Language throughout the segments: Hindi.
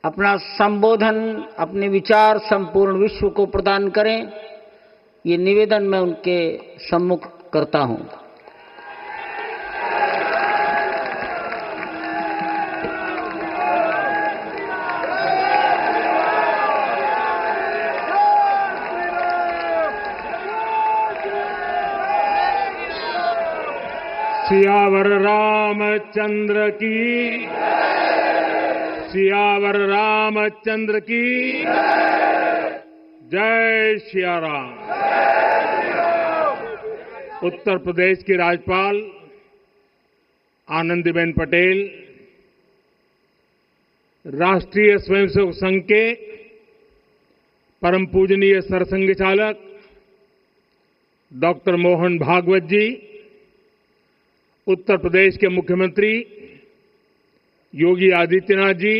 अपना संबोधन, अपने विचार संपूर्ण विश्व को प्रदान करें, ये निवेदन मैं उनके सम्मुख करता हूं। सियावर रामचंद्र की, सियावर रामचंद्र की जय सिया राम। उत्तर प्रदेश की राज्यपाल आनंदीबेन पटेल, राष्ट्रीय स्वयंसेवक संघ के परम पूजनीय सरसंघ चालक डॉक्टर मोहन भागवत जी, उत्तर प्रदेश के मुख्यमंत्री योगी आदित्यनाथ जी,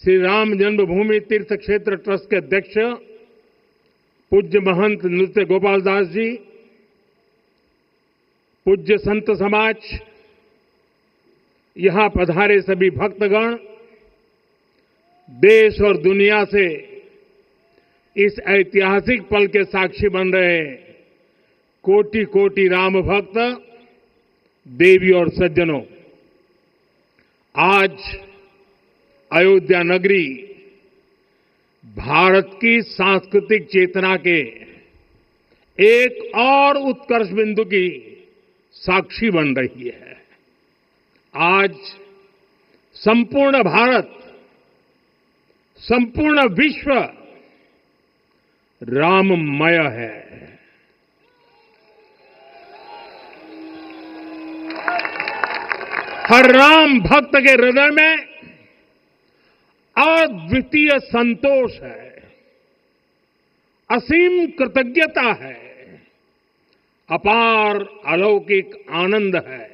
श्री राम जन्मभूमि तीर्थ क्षेत्र ट्रस्ट के अध्यक्ष पूज्य महंत नृत्य गोपाल दास जी, पूज्य संत समाज, यहां पधारे सभी भक्तगण, देश और दुनिया से इस ऐतिहासिक पल के साक्षी बन रहे कोटि कोटि राम भक्त, देवी और सज्जनों, आज अयोध्या नगरी भारत की सांस्कृतिक चेतना के एक और उत्कर्ष बिंदु की साक्षी बन रही है। आज संपूर्ण भारत, संपूर्ण विश्व राममय है। हर राम भक्त के हृदय में अद्वितीय संतोष है, असीम कृतज्ञता है, अपार अलौकिक आनंद है।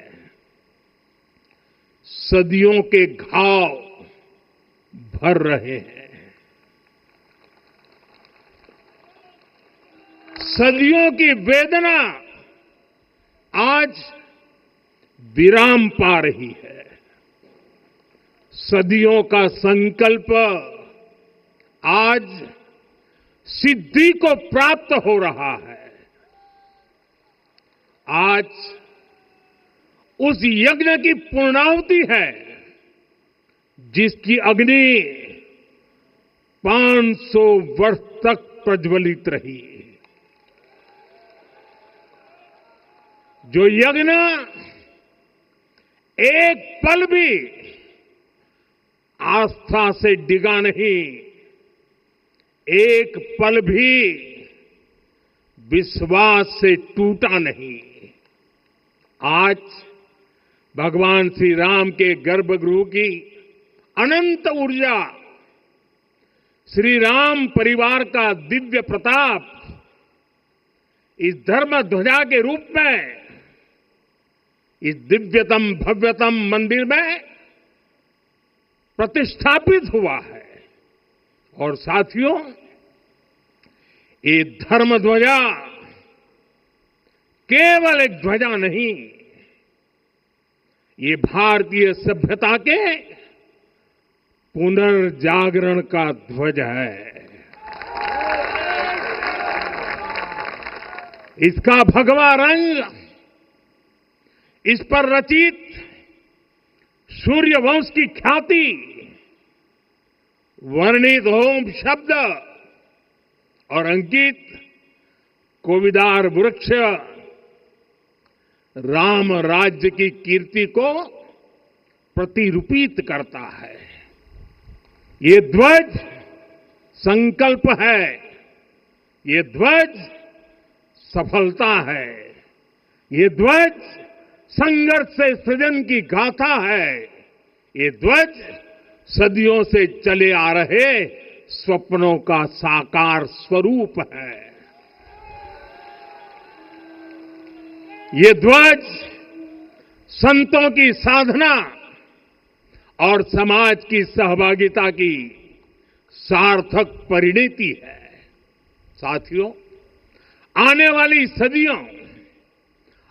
सदियों के घाव भर रहे हैं, सदियों की वेदना आज विराम पा रही है, सदियों का संकल्प आज सिद्धि को प्राप्त हो रहा है। आज उस यज्ञ की पूर्णाहुति है जिसकी अग्नि 500 वर्ष तक प्रज्वलित रही। जो यज्ञ एक पल भी आस्था से डिगा नहीं, एक पल भी विश्वास से टूटा नहीं। आज भगवान श्री राम के गर्भगृह की अनंत ऊर्जा, श्री राम परिवार का दिव्य प्रताप इस धर्म ध्वजा के रूप में इस दिव्यतम भव्यतम मंदिर में प्रतिष्ठापित हुआ है। और साथियों, ये धर्म ध्वजा केवल एक ध्वजा नहीं, ये भारतीय सभ्यता के पुनर्जागरण का ध्वज है। इसका भगवा रंग, इस पर रचित सूर्यवंश की ख्याति, वर्णित होम शब्द और अंकित कोविदार वृक्ष राम राज्य की कीर्ति को प्रतिरूपित करता है। ये ध्वज संकल्प है, ये ध्वज सफलता है, ये ध्वज संघर्ष से सृजन की गाथा है, ये ध्वज सदियों से चले आ रहे स्वप्नों का साकार स्वरूप है। ये ध्वज संतों की साधना और समाज की सहभागिता की सार्थक परिणति है। साथियों, आने वाली सदियों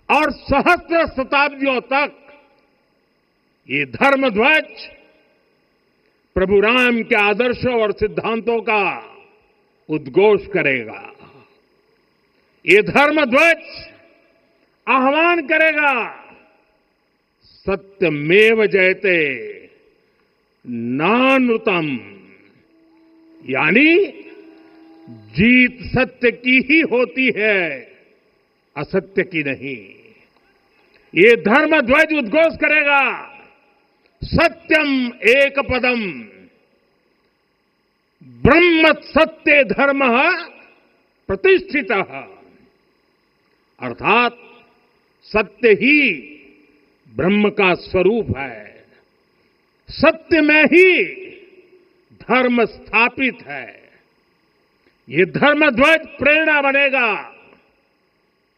और सहस्त्र शताब्दियों तक ये धर्म ध्वज प्रभु राम के आदर्शों और सिद्धांतों का उद्घोष करेगा। ये धर्म ध्वज आह्वान करेगा, सत्यमेव जयते नानृतम, यानी जीत सत्य की ही होती है, असत्य की नहीं। ये धर्म ध्वज उद्घोष करेगा, सत्यम एक पदम ब्रह्म सत्य धर्म प्रतिष्ठित, अर्थात सत्य ही ब्रह्म का स्वरूप है, सत्य में ही धर्म स्थापित है। ये धर्म ध्वज प्रेरणा बनेगा,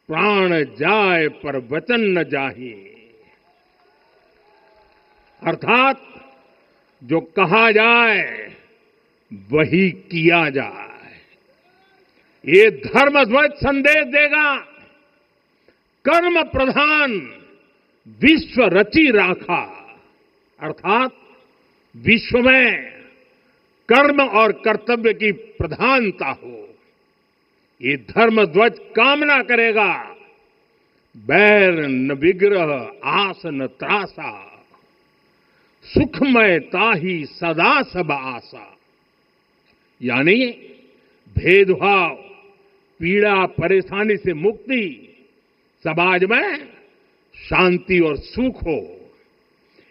प्राण जाए पर वचन न जाहि, अर्थात जो कहा जाए वही किया जाए। ये धर्म ध्वज संदेश देगा, कर्म प्रधान विश्व रची राखा, अर्थात विश्व में कर्म और कर्तव्य की प्रधानता हो। ये धर्म ध्वज कामना करेगा, बैर न विग्रह आस न त्रासा, सुखमय ताही सदा सब आशा, यानी भेदभाव पीड़ा परेशानी से मुक्ति, समाज में शांति और सुख हो।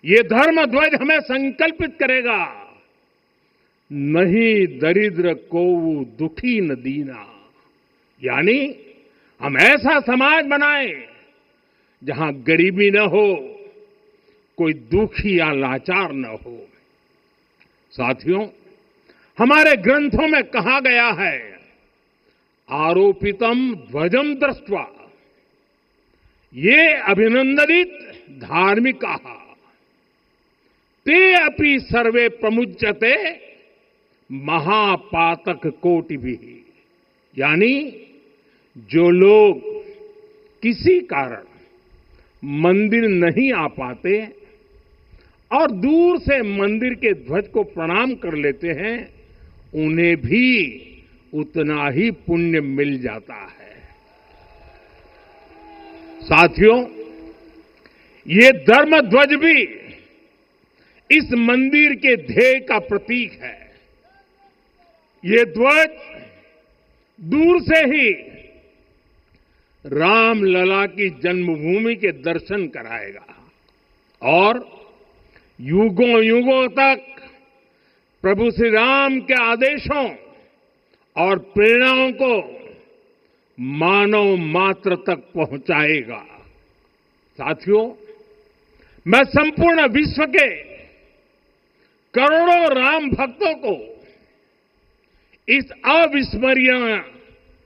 ये धर्म ध्वज हमें संकल्पित करेगा, नहीं दरिद्र को दुखी न दीना, यानी हम ऐसा समाज बनाएं जहां गरीबी न हो, कोई दुखी या लाचार न हो। साथियों, हमारे ग्रंथों में कहा गया है, आरोपितम ध्वजम दृष्ट्वा ये अभिनंदनित धार्मिका ते अपि सर्वे प्रमुच्यते महापातक कोटि भी, यानी जो लोग किसी कारण मंदिर नहीं आ पाते और दूर से मंदिर के ध्वज को प्रणाम कर लेते हैं, उन्हें भी उतना ही पुण्य मिल जाता है। साथियों, ये धर्म ध्वज भी इस मंदिर के ध्येय का प्रतीक है। ये ध्वज दूर से ही राम लला की जन्मभूमि के दर्शन कराएगा और युगों युगों तक प्रभु श्री राम के आदेशों और प्रेरणाओं को मानव मात्र तक पहुंचाएगा। साथियों, मैं संपूर्ण विश्व के करोड़ों राम भक्तों को इस अविस्मरणीय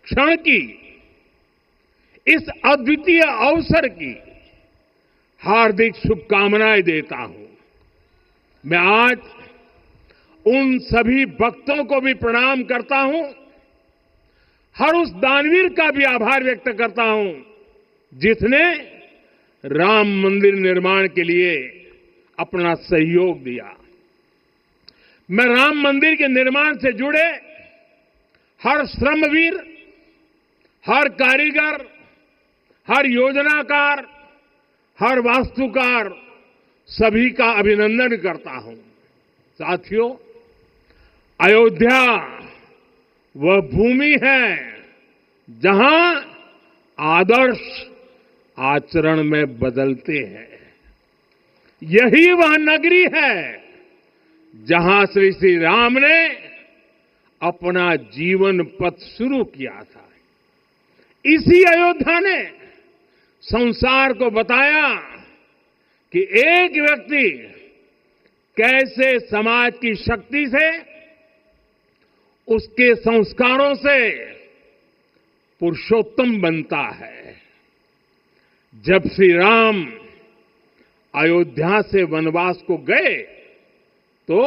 क्षण की, इस अद्वितीय अवसर की हार्दिक शुभकामनाएं देता हूं। मैं आज उन सभी भक्तों को भी प्रणाम करता हूं, हर उस दानवीर का भी आभार व्यक्त करता हूं जिसने राम मंदिर निर्माण के लिए अपना सहयोग दिया। मैं राम मंदिर के निर्माण से जुड़े हर श्रमवीर, हर कारीगर, हर योजनाकार, हर वास्तुकार, सभी का अभिनंदन करता हूं। साथियों, अयोध्या वह भूमि है जहां आदर्श आचरण में बदलते हैं। यही वह नगरी है जहां श्री श्री राम ने अपना जीवन पथ शुरू किया था। इसी अयोध्या ने संसार को बताया कि एक व्यक्ति कैसे समाज की शक्ति से, उसके संस्कारों से पुरुषोत्तम बनता है। जब श्री राम अयोध्या से वनवास को गए तो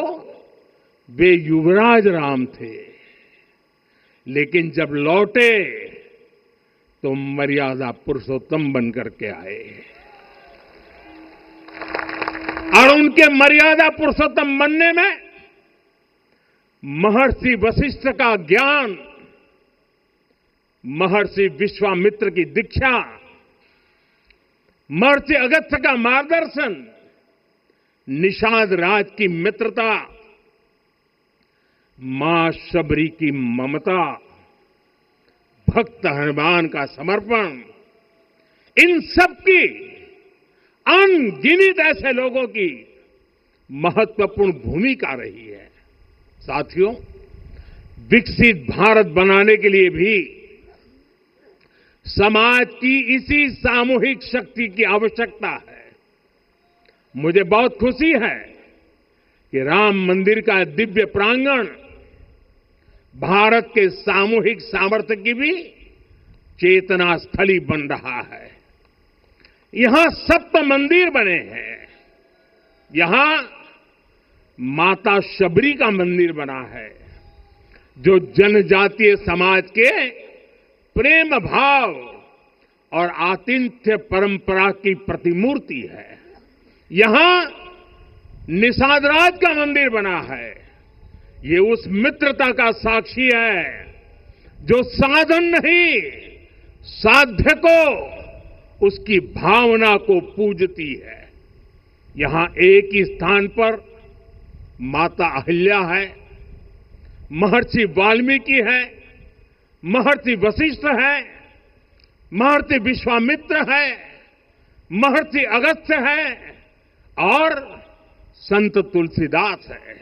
वे युवराज राम थे, लेकिन जब लौटे तो मर्यादा पुरुषोत्तम बनकर के आए और उनके मर्यादा पुरुषोत्तम बनने में महर्षि वशिष्ठ का ज्ञान, महर्षि विश्वामित्र की दीक्षा, महर्षि अगस्त्य का मार्गदर्शन, निषाद राज की मित्रता, मां शबरी की ममता, भक्त हनुमान का समर्पण, इन सब की अनगिनत ऐसे लोगों की महत्वपूर्ण भूमिका रही है। साथियों, विकसित भारत बनाने के लिए भी समाज की इसी सामूहिक शक्ति की आवश्यकता है। मुझे बहुत खुशी है कि राम मंदिर का दिव्य प्रांगण भारत के सामूहिक सामर्थ्य की भी चेतना स्थली बन रहा है। यहां सप्त मंदिर बने हैं। यहां माता शबरी का मंदिर बना है, जो जनजातीय समाज के प्रेम भाव और आतिथ्य परंपरा की प्रतिमूर्ति है। यहां निषादराज का मंदिर बना है। ये उस मित्रता का साक्षी है जो साधन नहीं, साध्य को, उसकी भावना को पूजती है। यहां एक ही स्थान पर माता अहिल्या है, महर्षि वाल्मीकि है, महर्षि वशिष्ठ है, महर्षि विश्वामित्र है, महर्षि अगस्त्य है और संत तुलसीदास है।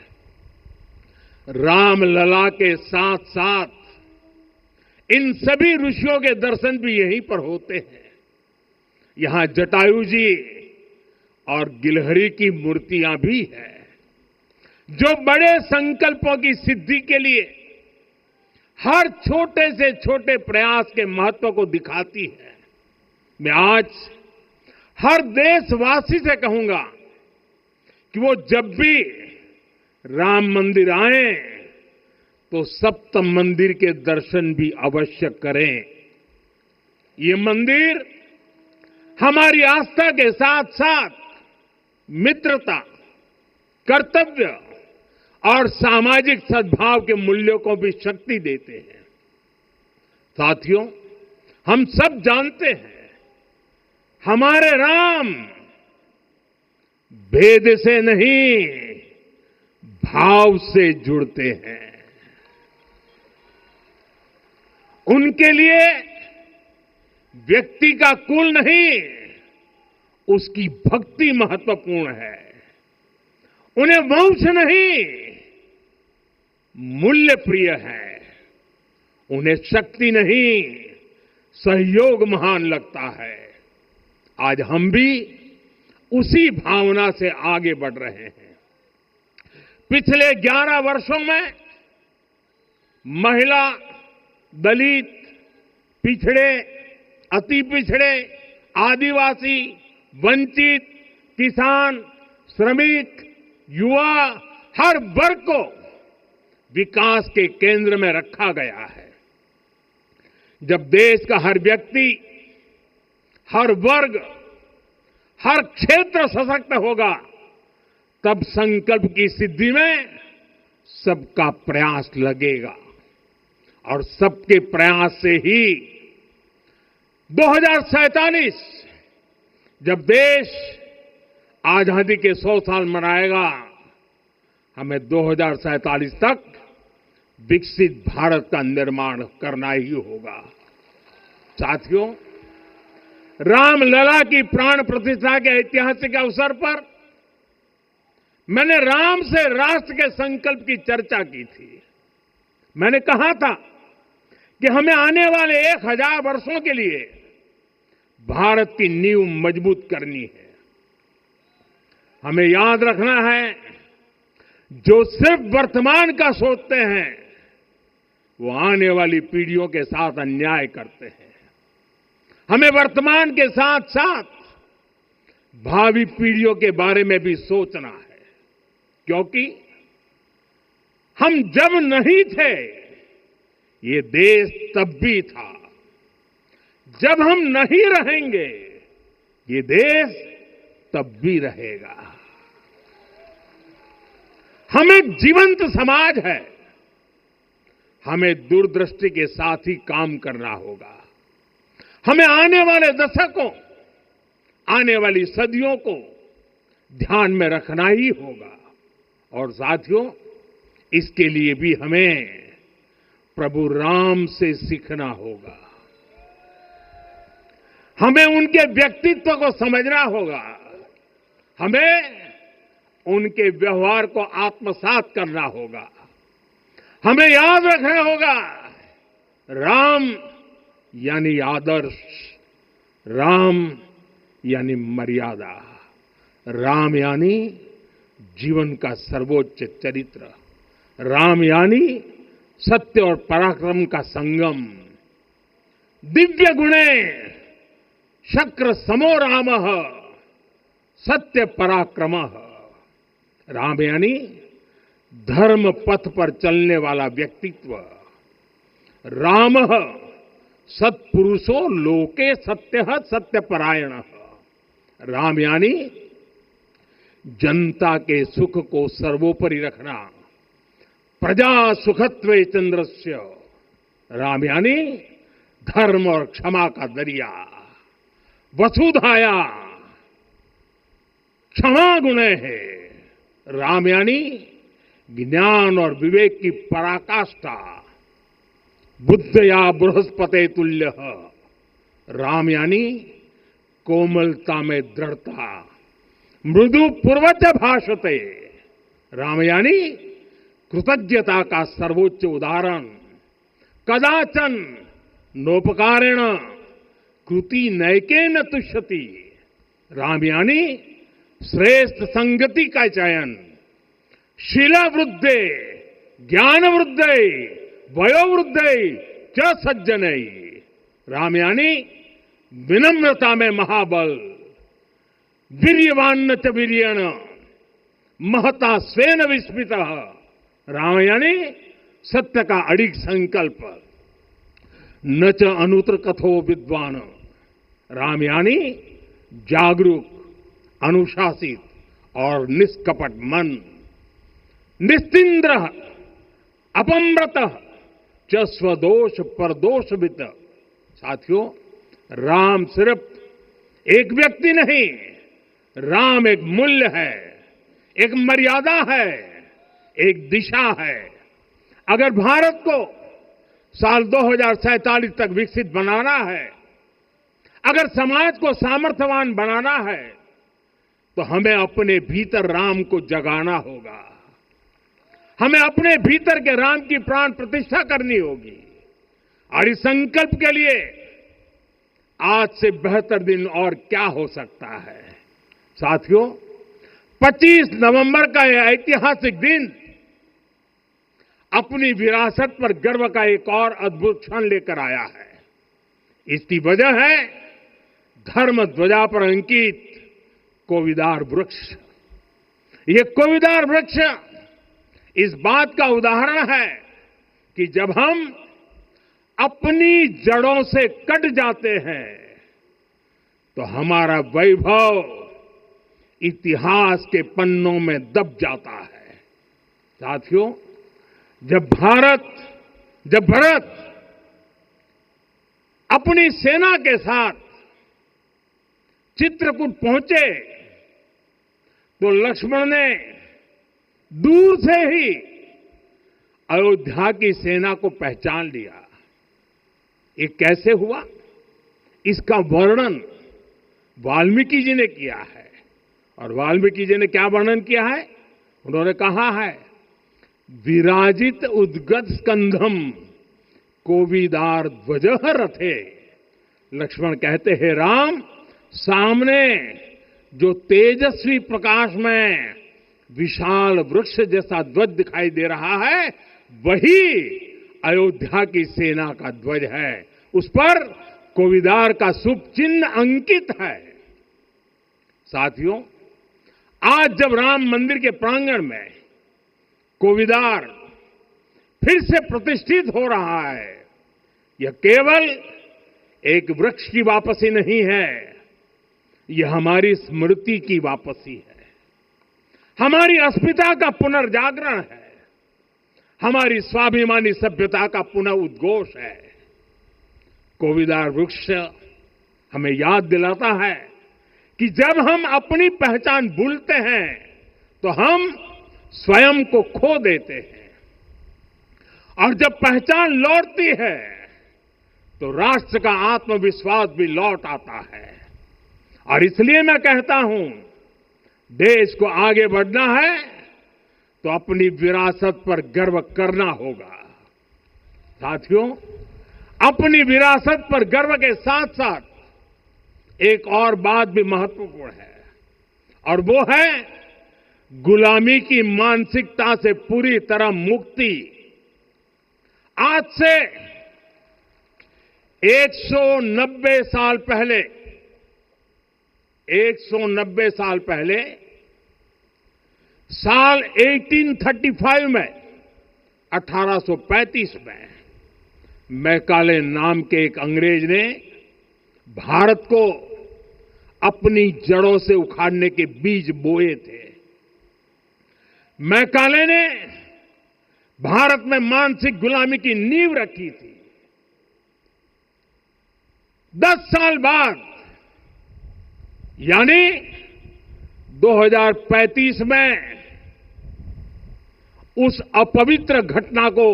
रामलला के साथ साथ इन सभी ऋषियों के दर्शन भी यहीं पर होते हैं। यहां जटायु जी और गिलहरी की मूर्तियां भी हैं, जो बड़े संकल्पों की सिद्धि के लिए हर छोटे से छोटे प्रयास के महत्व को दिखाती है। मैं आज हर देशवासी से कहूंगा कि वो जब भी राम मंदिर आए तो सप्त मंदिर के दर्शन भी अवश्य करें। ये मंदिर हमारी आस्था के साथ साथ मित्रता, कर्तव्य और सामाजिक सद्भाव के मूल्यों को भी शक्ति देते हैं। साथियों, हम सब जानते हैं, हमारे राम भेद से नहीं, भाव से जुड़ते हैं। उनके लिए व्यक्ति का कुल नहीं, उसकी भक्ति महत्वपूर्ण है। उन्हें वंश नहीं, मूल्य प्रिय है। उन्हें शक्ति नहीं, सहयोग महान लगता है। आज हम भी उसी भावना से आगे बढ़ रहे हैं। पिछले 11 वर्षों में महिला, दलित, पिछड़े, अति पिछड़े, आदिवासी, वंचित, किसान, श्रमिक, युवा, हर वर्ग को विकास के केंद्र में रखा गया है। जब देश का हर व्यक्ति, हर वर्ग, हर क्षेत्र सशक्त होगा, तब संकल्प की सिद्धि में सबका प्रयास लगेगा और सबके प्रयास से ही 2047 जब देश आजादी के 100 साल मनाएगा, हमें 2047 तक विकसित भारत का निर्माण करना ही होगा। साथियों, रामलला की प्राण प्रतिष्ठा के ऐतिहासिक अवसर पर मैंने राम से राष्ट्र के संकल्प की चर्चा की थी। मैंने कहा था कि हमें आने वाले 1000 वर्षों के लिए भारत की नींव मजबूत करनी है। हमें याद रखना है, जो सिर्फ वर्तमान का सोचते हैं, वो आने वाली पीढ़ियों के साथ अन्याय करते हैं। हमें वर्तमान के साथ साथ भावी पीढ़ियों के बारे में भी सोचना है, क्योंकि हम जब नहीं थे, ये देश तब भी था। जब हम नहीं रहेंगे, ये देश तब भी रहेगा। हम एक जीवंत समाज है। हमें दूरदृष्टि के साथ ही काम करना होगा। हमें आने वाले दशकों, आने वाली सदियों को ध्यान में रखना ही होगा। और साथियों, इसके लिए भी हमें प्रभु राम से सीखना होगा। हमें उनके व्यक्तित्व को समझना होगा। हमें उनके व्यवहार को आत्मसात करना होगा। हमें याद रखना होगा, राम यानी आदर्श, राम यानी मर्यादा, राम यानी जीवन का सर्वोच्च चरित्र, राम यानी सत्य और पराक्रम का संगम। दिव्य गुणे शक्र समो रामः सत्य पराक्रमः। राम यानी धर्म पथ पर चलने वाला व्यक्तित्व। रामः सत्पुरुषो लोके सत्यः सत्यपरायणः। राम यानी जनता के सुख को सर्वोपरि रखना, प्रजा सुखत्वे चंद्रस्य। राम यानी धर्म और क्षमा का दरिया। वसुधाया क्षमा गुणे है। राम यानी ज्ञान और विवेक की पराकाष्ठा। बुद्ध या बृहस्पति तुल्य। राम यानी कोमलता में दृढ़ता। मृदु पूर्वज भाषते। राम यानी कृतज्ञता का सर्वोच्च उदाहरण। कदाचन नोपकारेण कृति नैकेन तुष्यति। राम यानी श्रेष्ठ संगति का चयन। शीला वृद्धे ज्ञान वृद्धे वयोवृद्धे च सज्जनै। राम यानी विनम्रता में महाबल। वीर्यवान च वीर्येण महता स्वेन विस्मितः। राम यानी सत्य का अडिग संकल्प। न च अनुत्र कथो विद्वान। राम यानी जागरूक, अनुशासित और निष्कपट मन। निस्तिंद्र अपम्रत च स्वदोष परदोषवित। साथियों, राम सिर्फ एक व्यक्ति नहीं, राम एक मूल्य है, एक मर्यादा है, एक दिशा है। अगर भारत को साल 2047 तक विकसित बनाना है, अगर समाज को सामर्थ्यवान बनाना है, तो हमें अपने भीतर राम को जगाना होगा। हमें अपने भीतर के राम की प्राण प्रतिष्ठा करनी होगी। और इस संकल्प के लिए आज से बेहतर दिन और क्या हो सकता है। साथियों, 25 नवंबर का यह ऐतिहासिक दिन अपनी विरासत पर गर्व का एक और अद्भुत क्षण लेकर आया है। इसकी वजह है धर्म ध्वजा पर अंकित कोविदार वृक्ष। ये कोविदार वृक्ष इस बात का उदाहरण है कि जब हम अपनी जड़ों से कट जाते हैं तो हमारा वैभव इतिहास के पन्नों में दब जाता है। साथियों, जब भरत अपनी सेना के साथ चित्रकूट पहुंचे तो लक्ष्मण ने दूर से ही अयोध्या की सेना को पहचान लिया। ये कैसे हुआ, इसका वर्णन वाल्मीकि जी ने किया है। और वाल्मीकि जी ने क्या वर्णन किया है? उन्होंने कहा है, विराजित उद्गत स्कंधम कोविदार ध्वजः रथे। लक्ष्मण कहते हैं, राम, सामने जो तेजस्वी प्रकाश में विशाल वृक्ष जैसा ध्वज दिखाई दे रहा है, वही अयोध्या की सेना का ध्वज है। उस पर कोविदार का शुभ चिन्ह अंकित है। साथियों, आज जब राम मंदिर के प्रांगण में कोविदार फिर से प्रतिष्ठित हो रहा है, यह केवल एक वृक्ष की वापसी नहीं है, यह हमारी स्मृति की वापसी है, हमारी अस्मिता का पुनर्जागरण है, हमारी स्वाभिमानी सभ्यता का पुनः उद्घोष है। कोविदार वृक्ष हमें याद दिलाता है कि जब हम अपनी पहचान भूलते हैं तो हम स्वयं को खो देते हैं, और जब पहचान लौटती है तो राष्ट्र का आत्मविश्वास भी लौट आता है। और इसलिए मैं कहता हूं, देश को आगे बढ़ना है तो अपनी विरासत पर गर्व करना होगा। साथियों, अपनी विरासत पर गर्व के साथ साथ एक और बात भी महत्वपूर्ण है, और वो है गुलामी की मानसिकता से पूरी तरह मुक्ति। आज से 190 साल पहले 190 साल पहले साल 1835 में 1835 में मैकाले नाम के एक अंग्रेज ने भारत को अपनी जड़ों से उखाड़ने के बीज बोए थे। मैकाले ने भारत में मानसिक गुलामी की नींव रखी थी। 10 साल बाद यानी 2035 में उस अपवित्र घटना को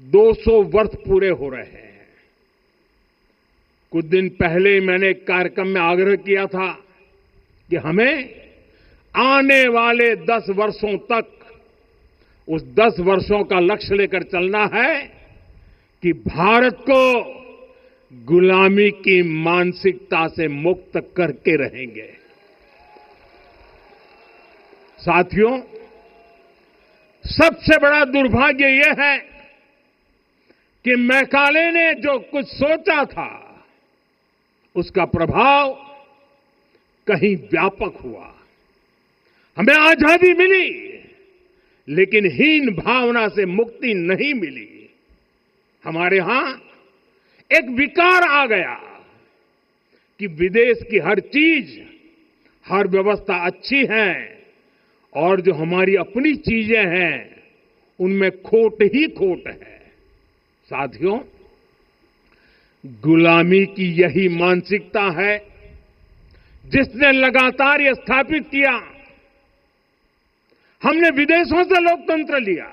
200 वर्ष पूरे हो रहे हैं। कुछ दिन पहले मैंने एक कार्यक्रम में आग्रह किया था कि हमें आने वाले 10 वर्षों तक उस 10 वर्षों का लक्ष्य लेकर चलना है कि भारत को गुलामी की मानसिकता से मुक्त करके रहेंगे। साथियों, सबसे बड़ा दुर्भाग्य यह है कि मैकाले ने जो कुछ सोचा था उसका प्रभाव कहीं व्यापक हुआ। हमें आजादी मिली, लेकिन हीन भावना से मुक्ति नहीं मिली। हमारे यहां एक विकार आ गया कि विदेश की हर चीज, हर व्यवस्था अच्छी है और जो हमारी अपनी चीजें हैं उनमें खोट ही खोट है। साथियों, गुलामी की यही मानसिकता है जिसने लगातार यह स्थापित किया। हमने विदेशों से लोकतंत्र लिया।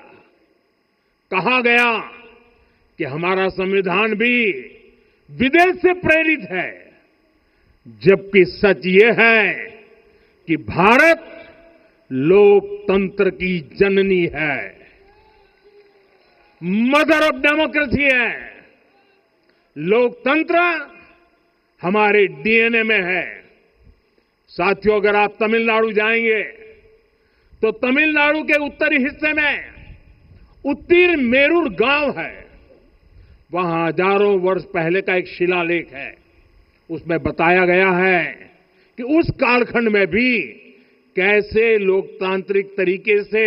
कहा गया कि हमारा संविधान भी विदेश से प्रेरित है, जबकि सच ये है कि भारत लोकतंत्र की जननी है, मदर ऑफ डेमोक्रेसी है। लोकतंत्र हमारे डीएनए में है। साथियों, अगर आप तमिलनाडु जाएंगे तो तमिलनाडु के उत्तरी हिस्से में उत्तीरमेरूर गांव है। वहां हजारों वर्ष पहले का एक शिलालेख है। उसमें बताया गया है कि उस कालखंड में भी कैसे लोकतांत्रिक तरीके से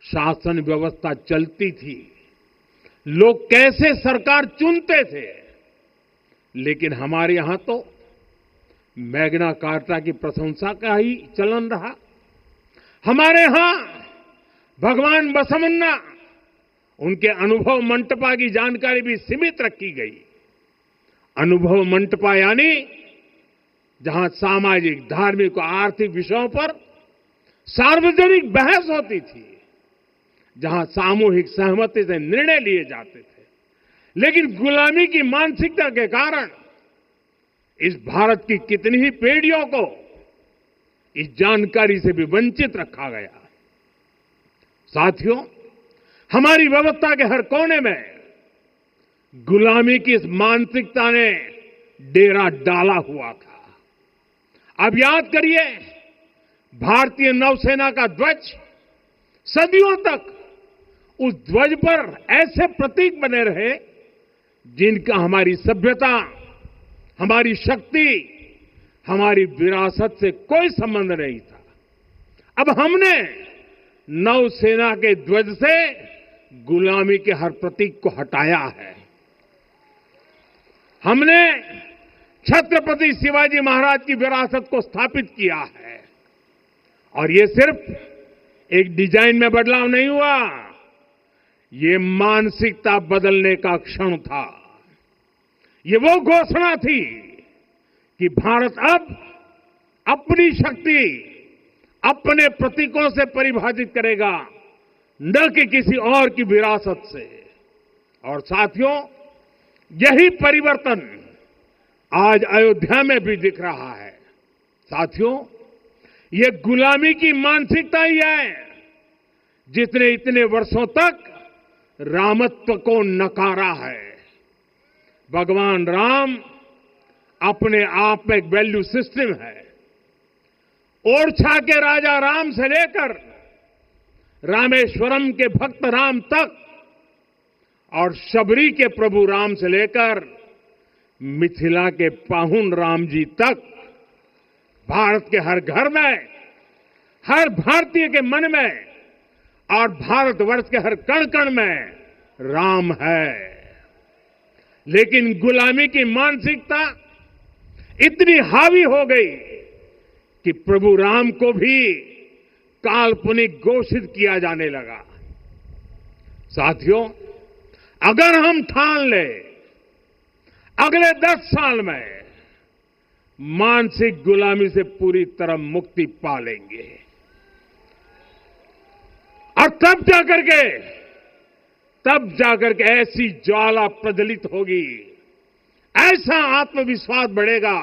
शासन व्यवस्था चलती थी, लोग कैसे सरकार चुनते थे। लेकिन हमारे यहां तो मैग्ना कार्टा की प्रशंसा का ही चलन रहा। हमारे यहां भगवान बसवन्ना, उनके अनुभव मंटपा की जानकारी भी सीमित रखी गई। अनुभव मंटपा यानी जहां सामाजिक, धार्मिक और आर्थिक विषयों पर सार्वजनिक बहस होती थी, जहां सामूहिक सहमति से निर्णय लिए जाते थे। लेकिन गुलामी की मानसिकता के कारण इस भारत की कितनी ही पीढ़ियों को इस जानकारी से भी वंचित रखा गया। साथियों, हमारी व्यवस्था के हर कोने में गुलामी की इस मानसिकता ने डेरा डाला हुआ था। अब याद करिए, भारतीय नौसेना का ध्वज सदियों तक उस ध्वज पर ऐसे प्रतीक बने रहे जिनका हमारी सभ्यता, हमारी शक्ति, हमारी विरासत से कोई संबंध नहीं था। अब हमने नौसेना के ध्वज से गुलामी के हर प्रतीक को हटाया है। हमने छत्रपति शिवाजी महाराज की विरासत को स्थापित किया है, और ये सिर्फ एक डिजाइन में बदलाव नहीं हुआ, ये मानसिकता बदलने का क्षण था। ये वो घोषणा थी कि भारत अब अपनी शक्ति अपने प्रतीकों से परिभाषित करेगा, न कि किसी और की विरासत से। और साथियों, यही परिवर्तन आज अयोध्या में भी दिख रहा है। साथियों, ये गुलामी की मानसिकता ही है जिसने इतने वर्षों तक रामत्व को नकारा है। भगवान राम अपने आप में एक वैल्यू सिस्टम है। ओरछा के राजा राम से लेकर रामेश्वरम के भक्त राम तक और शबरी के प्रभु राम से लेकर मिथिला के पाहुन राम जी तक, भारत के हर घर में, हर भारतीय के मन में और भारतवर्ष के हर कण कण में राम है। लेकिन गुलामी की मानसिकता इतनी हावी हो गई कि प्रभु राम को भी काल्पनिक घोषित किया जाने लगा। साथियों, अगर हम ठान लें अगले 10 साल में मानसिक गुलामी से पूरी तरह मुक्ति पा लेंगे, और तब जाकर के ऐसी ज्वाला प्रज्वलित होगी, ऐसा आत्मविश्वास बढ़ेगा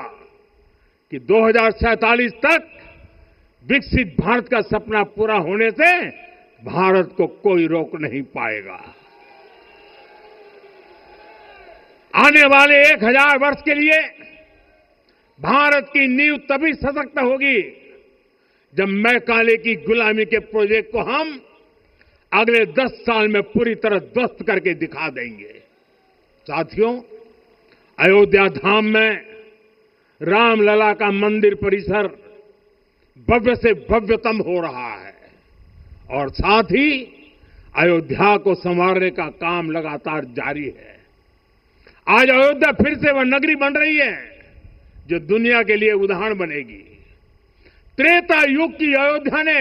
कि 2047 तक विकसित भारत का सपना पूरा होने से भारत को कोई रोक नहीं पाएगा। आने वाले 1000 वर्ष के लिए भारत की नींव तभी सशक्त होगी जब मैकाले की गुलामी के प्रोजेक्ट को हम अगले 10 साल में पूरी तरह ध्वस्त करके दिखा देंगे। साथियों, अयोध्या धाम में रामलला का मंदिर परिसर भव्य से भव्यतम हो रहा है और साथ ही अयोध्या को संवारने का काम लगातार जारी है। आज अयोध्या फिर से वह नगरी बन रही है जो दुनिया के लिए उदाहरण बनेगी। त्रेता युग की अयोध्या ने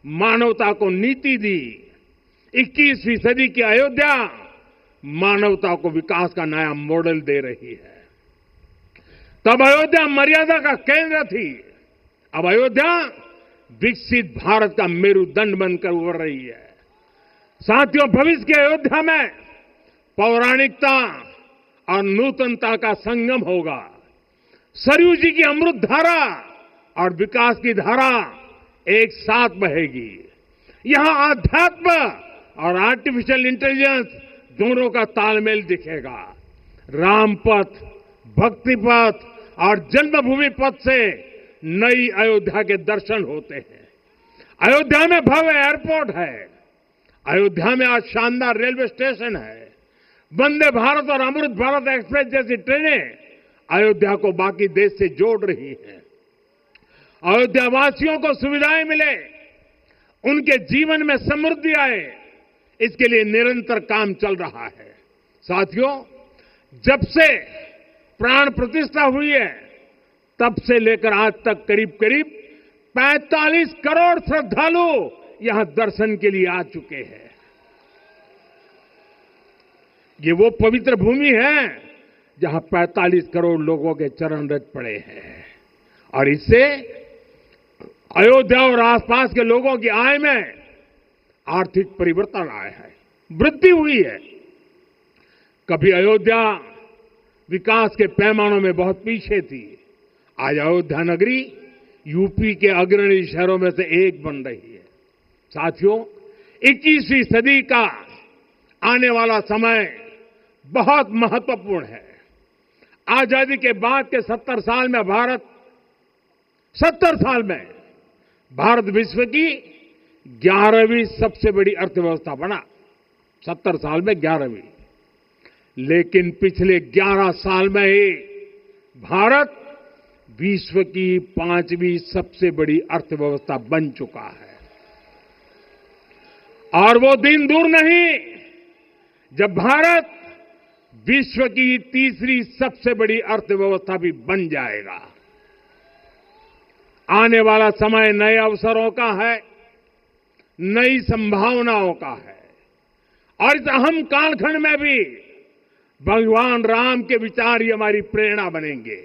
मानवता को नीति दी। 21वीं सदी की अयोध्या मानवता को विकास का नया मॉडल दे रही है। तब अयोध्या मर्यादा का केंद्र थी, अब अयोध्या विकसित भारत का मेरुदंड बनकर उभर रही है। साथियों, भविष्य की अयोध्या में पौराणिकता और नूतनता का संगम होगा। सरयू जी की अमृत धारा और विकास की धारा एक साथ बहेगी। यहां आध्यात्म और आर्टिफिशियल इंटेलिजेंस दोनों का तालमेल दिखेगा। राम पथ, भक्ति पथ और जन्मभूमि पथ से नई अयोध्या के दर्शन होते हैं। अयोध्या में भव्य एयरपोर्ट है। अयोध्या में आज शानदार रेलवे स्टेशन है। वंदे भारत और अमृत भारत एक्सप्रेस जैसी ट्रेनें अयोध्या को बाकी देश से जोड़ रही हैं। अयोध्या वासियों को सुविधाएं मिले, उनके जीवन में समृद्धि आए, इसके लिए निरंतर काम चल रहा है। साथियों, जब से प्राण प्रतिष्ठा हुई है तब से लेकर आज तक करीब 45 करोड़ श्रद्धालु यहां दर्शन के लिए आ चुके हैं। ये वो पवित्र भूमि है जहां 45 करोड़ लोगों के चरण रज पड़े हैं और इससे अयोध्या और आसपास के लोगों की आय में आर्थिक परिवर्तन आया है, वृद्धि हुई है। कभी अयोध्या विकास के पैमानों में बहुत पीछे थी, आज अयोध्या नगरी यूपी के अग्रणी शहरों में से एक बन रही है। साथियों, 21वीं सदी का आने वाला समय बहुत महत्वपूर्ण है। आजादी के बाद के 70 साल में भारत विश्व की 11वीं सबसे बड़ी अर्थव्यवस्था बना। 70 साल में 11वीं। लेकिन पिछले 11 साल में ही भारत विश्व की 5वीं सबसे बड़ी अर्थव्यवस्था बन चुका है। और वो दिन दूर नहीं जब भारत विश्व की 3री सबसे बड़ी अर्थव्यवस्था भी बन जाएगा। आने वाला समय नए अवसरों का है, नई संभावनाओं का है। और इस अहम कालखंड में भी भगवान राम के विचार ही हमारी प्रेरणा बनेंगे।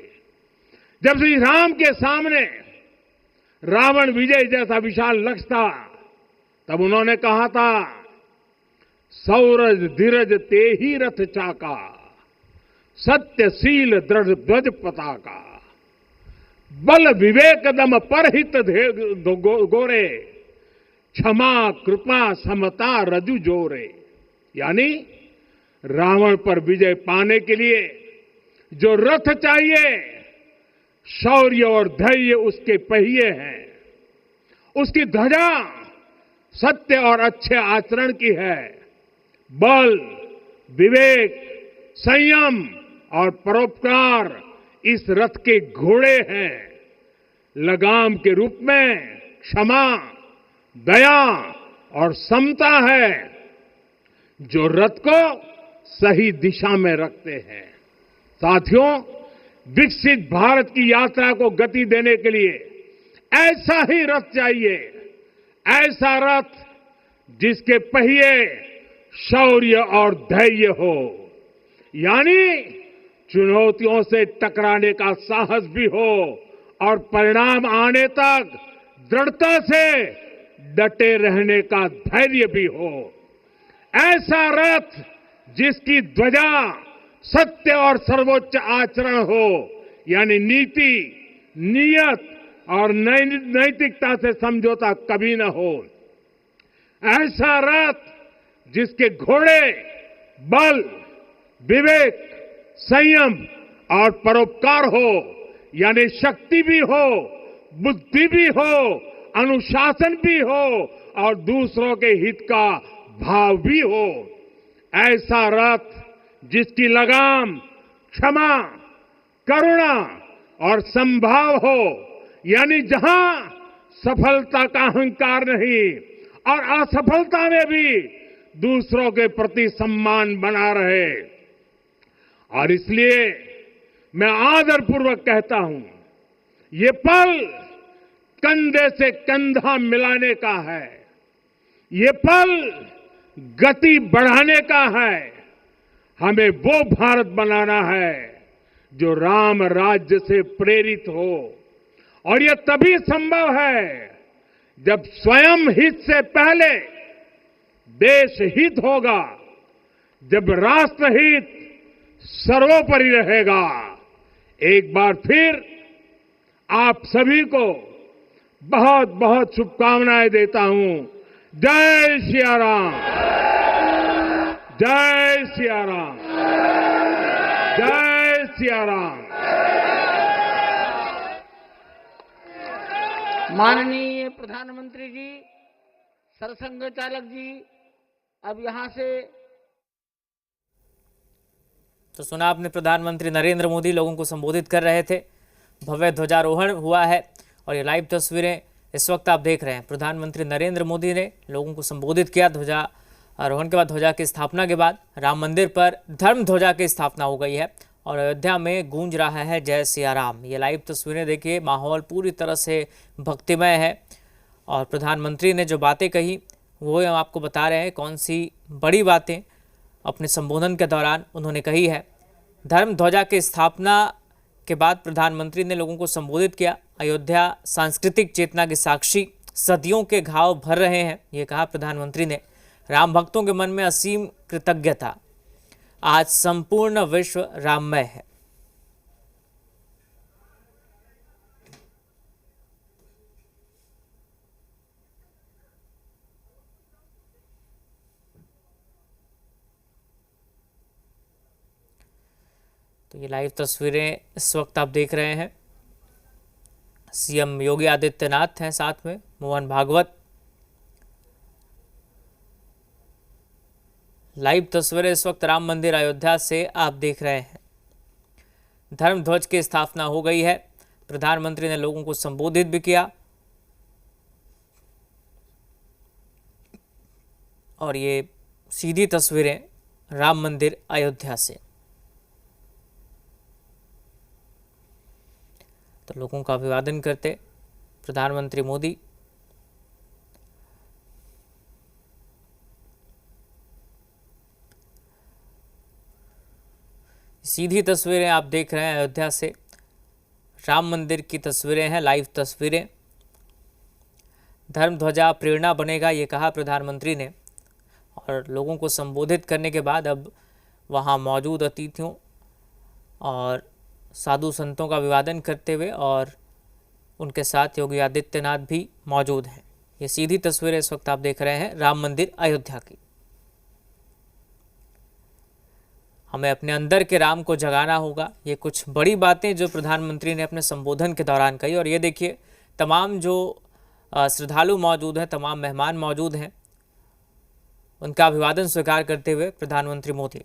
जब श्री राम के सामने रावण विजय जैसा विशाल लक्ष्य था, तब उन्होंने कहा था, सौरज धीरज ते ही रथ चाका, सत्यशील दृढ़ ध्वज पताका, बल विवेक दम परहित गोरे, क्षमा कृपा समता रजु जोरे। यानी रावण पर विजय पाने के लिए जो रथ चाहिए, शौर्य और धैर्य उसके पहिए हैं, उसकी ध्वजा सत्य और अच्छे आचरण की है, बल विवेक संयम और परोपकार इस रथ के घोड़े हैं, लगाम के रूप में क्षमा दया और समता है जो रथ को सही दिशा में रखते हैं। साथियों, विकसित भारत की यात्रा को गति देने के लिए ऐसा ही रथ चाहिए, ऐसा रथ जिसके पहिए शौर्य और धैर्य हो, यानी चुनौतियों से टकराने का साहस भी हो और परिणाम आने तक दृढ़ता से डटे रहने का धैर्य भी हो। ऐसा रथ जिसकी ध्वजा सत्य और सर्वोच्च आचरण हो, यानी नीति नियत और नैतिकता से समझौता कभी न हो। ऐसा रथ जिसके घोड़े बल विवेक संयम और परोपकार हो, यानी शक्ति भी हो बुद्धि भी हो अनुशासन भी हो और दूसरों के हित का भाव भी हो। ऐसा रथ जिसकी लगाम क्षमा करुणा और संभाव हो, यानी जहां सफलता का अहंकार नहीं और असफलता में भी दूसरों के प्रति सम्मान बना रहे। और इसलिए मैं आदरपूर्वक कहता हूं, ये पल कंधे से कंधा मिलाने का है, ये पल गति बढ़ाने का है। हमें वो भारत बनाना है जो राम राज्य से प्रेरित हो, और यह तभी संभव है जब स्वयं हित से पहले देश हित होगा, जब राष्ट्र हित सर्वोपरि रहेगा। एक बार फिर आप सभी को बहुत बहुत शुभकामनाएं देता हूं। जय सिया राम, जय सिया राम, जय सिया राम। माननीय प्रधानमंत्री जी, सरसंघ चालक जी, अब यहां से तो सुना आपने, प्रधानमंत्री नरेंद्र मोदी लोगों को संबोधित कर रहे थे। भव्य ध्वजारोहण हुआ है और ये लाइव तस्वीरें इस वक्त आप देख रहे हैं। प्रधानमंत्री नरेंद्र मोदी ने लोगों को संबोधित किया। ध्वजारोहण के बाद, ध्वजा की स्थापना के बाद राम मंदिर पर धर्म ध्वजा की स्थापना हो गई है और अयोध्या में गूंज रहा है जय सिया राम। ये लाइव तस्वीरें देखिए, माहौल पूरी तरह से भक्तिमय है और प्रधानमंत्री ने जो बातें कही वो हम आपको बता रहे हैं। कौन सी बड़ी बातें अपने संबोधन के दौरान उन्होंने कही है। धर्म ध्वजा की स्थापना के बाद प्रधानमंत्री ने लोगों को संबोधित किया। अयोध्या सांस्कृतिक चेतना की साक्षी, सदियों के घाव भर रहे हैं, ये कहा प्रधानमंत्री ने। राम भक्तों के मन में असीम कृतज्ञता। आज संपूर्ण विश्व राममय है। तो ये लाइव तस्वीरें इस वक्त आप देख रहे हैं। सीएम योगी आदित्यनाथ हैं, साथ में मोहन भागवत। लाइव तस्वीरें इस वक्त राम मंदिर अयोध्या से आप देख रहे हैं। धर्म ध्वज की स्थापना हो गई है। प्रधानमंत्री ने लोगों को संबोधित भी किया और ये सीधी तस्वीरें राम मंदिर अयोध्या से। तो लोगों का अभिवादन करते प्रधानमंत्री मोदी। सीधी तस्वीरें आप देख रहे हैं अयोध्या से, राम मंदिर की तस्वीरें हैं, लाइव तस्वीरें। धर्म ध्वजा प्रेरणा बनेगा, ये कहा प्रधानमंत्री ने। और लोगों को संबोधित करने के बाद अब वहाँ मौजूद अतिथियों और साधु संतों का अभिवादन करते हुए और उनके साथ योगी आदित्यनाथ भी मौजूद हैं। ये सीधी तस्वीरें इस वक्त आप देख रहे हैं राम मंदिर अयोध्या की। हमें अपने अंदर के राम को जगाना होगा, ये कुछ बड़ी बातें जो प्रधानमंत्री ने अपने संबोधन के दौरान कही। और ये देखिए तमाम जो श्रद्धालु मौजूद हैं, तमाम मेहमान मौजूद हैं, उनका अभिवादन स्वीकार करते हुए प्रधानमंत्री मोदी।